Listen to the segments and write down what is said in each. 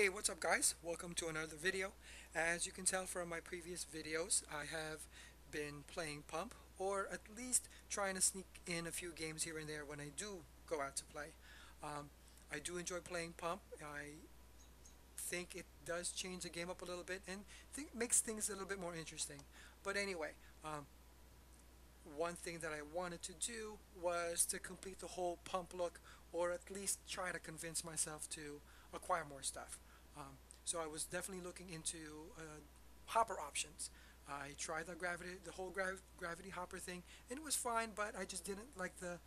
Hey, what's up guys? Welcome to another video. As you can tell from my previous videos, I have been playing Pump, or at least trying to sneak in a few games here and there when I do go out to play. I do enjoy playing Pump. I think it does change the game up a little bit and makes things a little bit more interesting. But anyway, one thing that I wanted to do was to complete the whole Pump look, or at least try to convince myself to acquire more stuff. So I was definitely looking into hopper options. I tried the whole gravity hopper thing, and it was fine, but I just didn't like the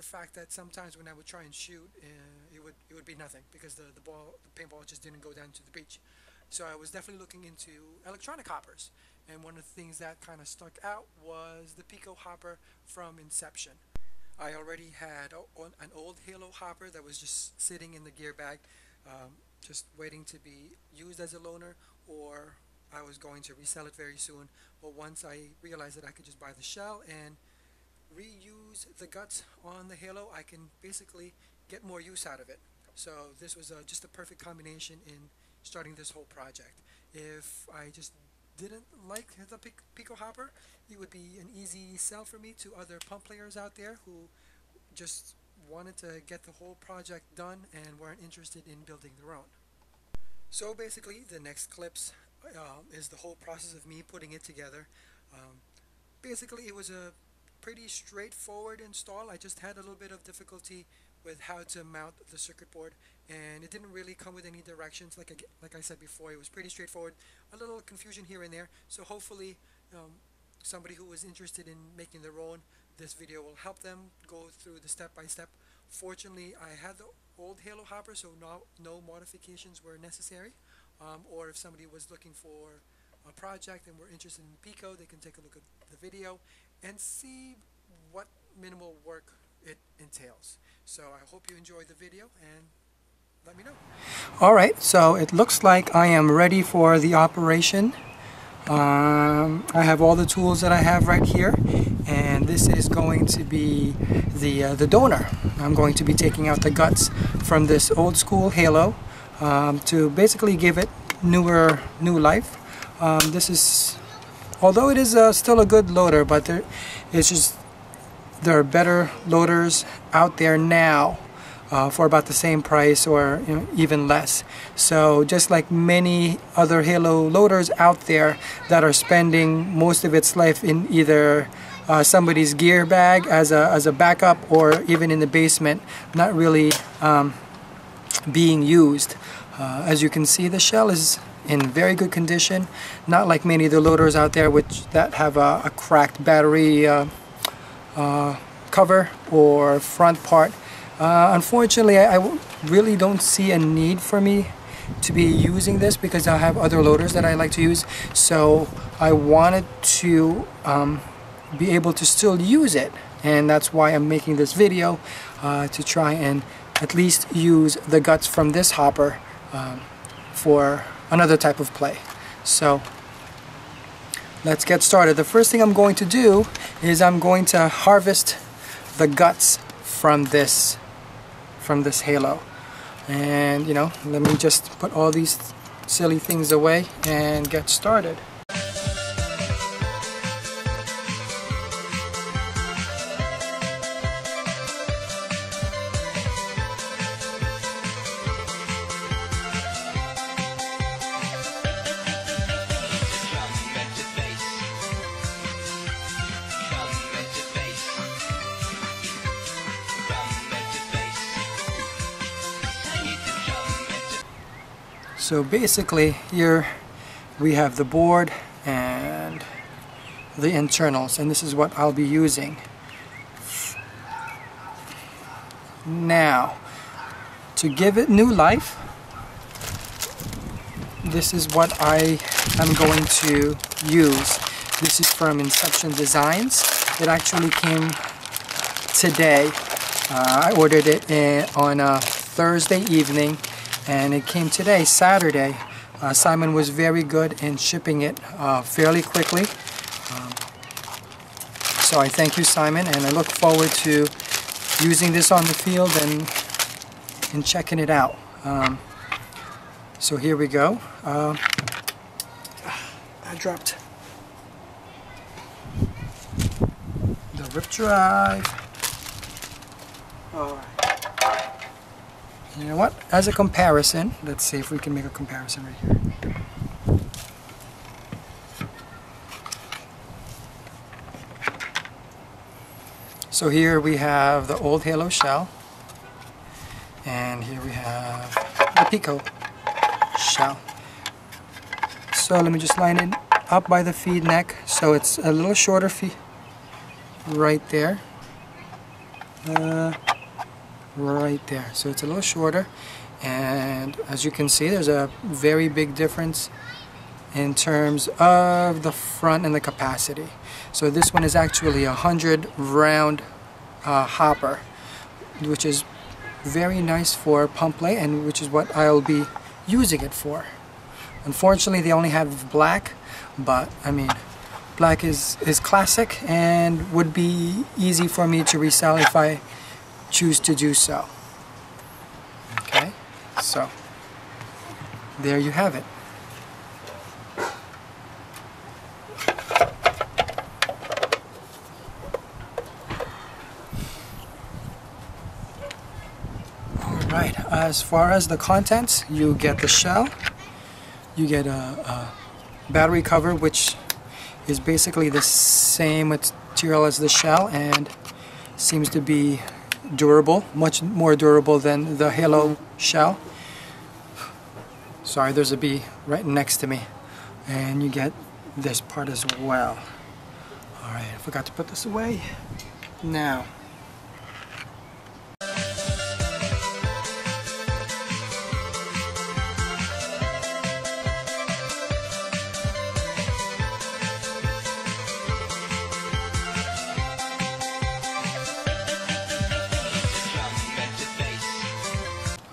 fact that sometimes when I would try and shoot, it would be nothing because the paintball just didn't go down to the beach. So I was definitely looking into electronic hoppers, and one of the things that kind of stuck out was the Pico hopper from Inception. I already had an old Halo hopper that was just sitting in the gear bag, just waiting to be used as a loaner, or I was going to resell it very soon. But once I realized that I could just buy the shell and reuse the guts on the Halo, I can basically get more use out of it. So this was just a perfect combination in starting this whole project. If I just didn't like the Pico hopper, it would be an easy sell for me to other Pump players out there who just wanted to get the whole project done and weren't interested in building their own. So basically the next clips is the whole process of me putting it together. Basically it was a pretty straightforward install. I just had a little bit of difficulty with how to mount the circuit board, and it didn't really come with any directions. Like I said before, it was pretty straightforward. A little confusion here and there, so hopefully somebody who was interested in making their own, this video will help them go through the step-by-step. Fortunately, I had the old Halo hopper, so no modifications were necessary. Or if somebody was looking for a project and were interested in Pico, they can take a look at the video and see what minimal work it entails. So I hope you enjoyed the video and let me know. Alright, so it looks like I am ready for the operation. I have all the tools that I have right here, and this is going to be the donor. I'm going to be taking out the guts from this old school Halo to basically give it new life. This is, although it is still a good loader, but there are better loaders out there now for about the same price, or even less. So just like many other Halo loaders out there that are spending most of its life in either somebody's gear bag as a backup, or even in the basement, not really being used. As you can see, the shell is in very good condition, not like many of the loaders out there that have a cracked battery cover or front part. Unfortunately, I really don't see a need for me to be using this because I have other loaders that I like to use. So I wanted to be able to still use it, and that's why I'm making this video, to try and at least use the guts from this hopper for another type of play. So let's get started. The first thing I'm going to do is I'm going to harvest the guts from this Halo, and let me just put all these silly things away and get started. So basically here we have the board and the internals, and this is what I'll be using. Now, to give it new life, this is what I am going to use. This is from Inception Designs. It actually came today. I ordered it on a Thursday evening, and it came today, Saturday. Simon was very good in shipping it fairly quickly. So I thank you, Simon, and I look forward to just, using this on the field and checking it out. So here we go. I dropped the rip drive. Alright. You know what? As a comparison, let's see if we can make a comparison right here. So here we have the old Halo shell, and here we have the Pico shell. So let me just line it up by the feed neck, so it's a little shorter feed right there. Right there, so it's a little shorter, and as you can see, there's a very big difference in terms of the front and the capacity. So this one is actually 100 round hopper, which is very nice for pump play, and which is what I'll be using it for. Unfortunately, they only have black, but I mean, black is classic and would be easy for me to resell if I choose to do so. Okay, so there you have it. Alright, as far as the contents, you get the shell, you get a battery cover, which is basically the same material as the shell and seems to be durable, much more durable than the Halo shell. Sorry, there's a bee right next to me. And you get this part as well. Alright, I forgot to put this away. Now,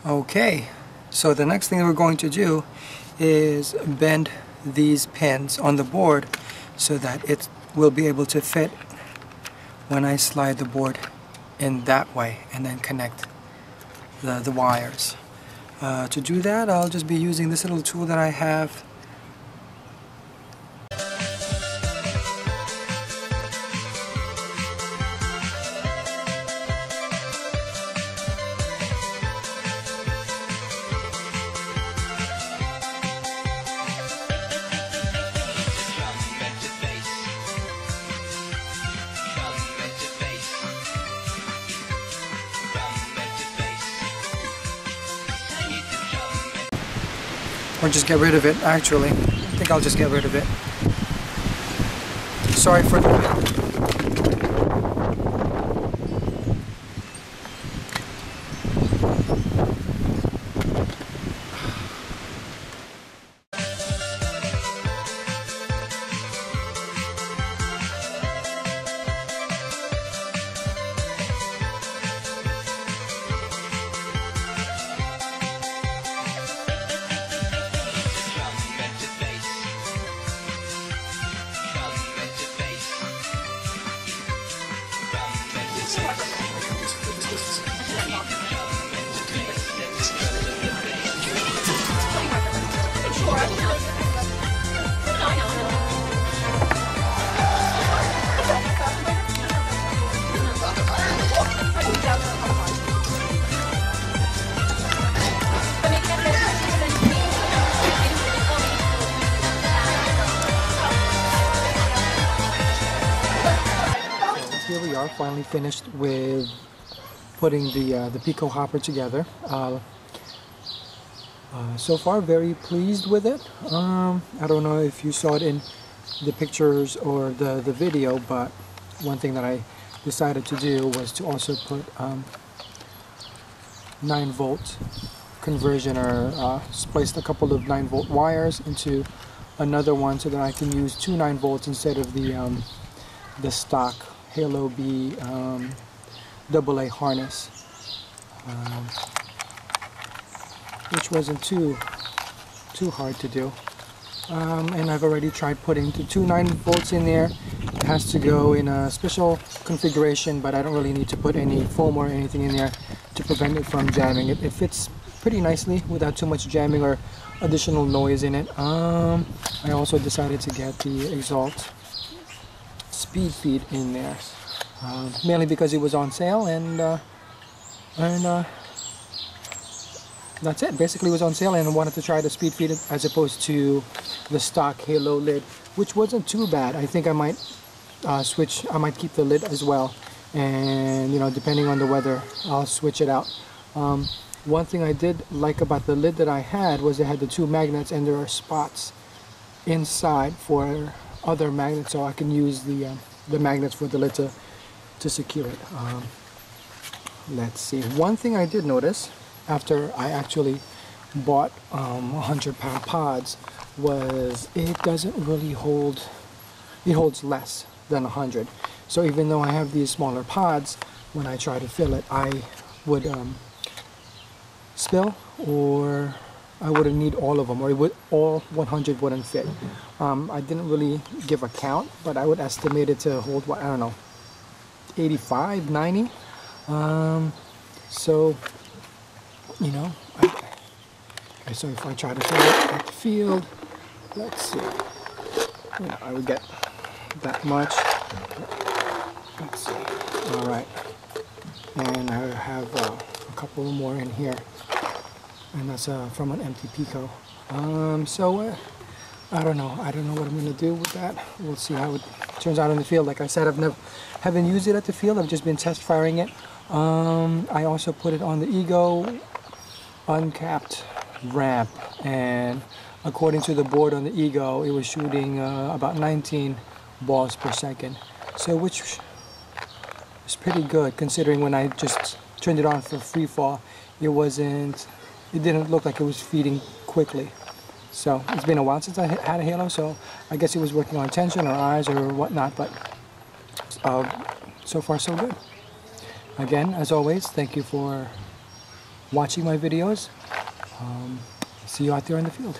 okay, so the next thing we're going to do is bend these pins on the board so that it will be able to fit when I slide the board in that way and then connect the wires. To do that, I'll just be using this little tool that I have. Or just get rid of it, actually. I think I'll just get rid of it. Sorry for the... Here we are, finally finished with putting the Pico hopper together. So far, very pleased with it. I don't know if you saw it in the pictures or the video, but one thing that I decided to do was to also put 9-volt conversion, or spliced a couple of 9-volt wires into another one so that I can use 2 9-volts instead of the stock Halo B AA harness, which wasn't too hard to do. And I've already tried putting the 2 9-volts in there. It has to go in a special configuration, but I don't really need to put any foam or anything in there to prevent it from jamming. It fits pretty nicely without too much jamming or additional noise in it. I also decided to get the exhaust speed feed in there, mainly because it was on sale, and that's it. Basically, it was on sale, and I wanted to try the speed feed as opposed to the stock Halo lid, which wasn't too bad. I think I might switch. I might keep the lid as well, and depending on the weather, I'll switch it out. One thing I did like about the lid that I had was it had the two magnets, and there are spots inside for other magnets, so I can use the magnets for the lid to secure it. Let's see. One thing I did notice after I actually bought 100-pound pods was it doesn't really hold. It holds less than 100. So even though I have these smaller pods, when I try to fill it, I would spill, or I wouldn't need all of them, or all 100 wouldn't fit. I didn't really give a count, but I would estimate it to hold, I don't know, 85, 90. So, so if I try to fill it at the field, let's see, I would get that much. Let's see. All right, and I have a couple more in here, and that's from an empty Pico. So I don't know what I'm gonna do with that. We'll see how it turns out in the field. Like I said, haven't used it at the field. I've just been test firing it. I also put it on the Ego uncapped ramp, and according to the board on the Ego, it was shooting about 19 balls per second, so which is pretty good considering when I just turned it on for free fall, it didn't look like it was feeding quickly. So it's been a while since I had a Halo, so I guess it was working on tension or eyes or whatnot, but so far so good. Again, as always, thank you for watching my videos. See you out there in the field.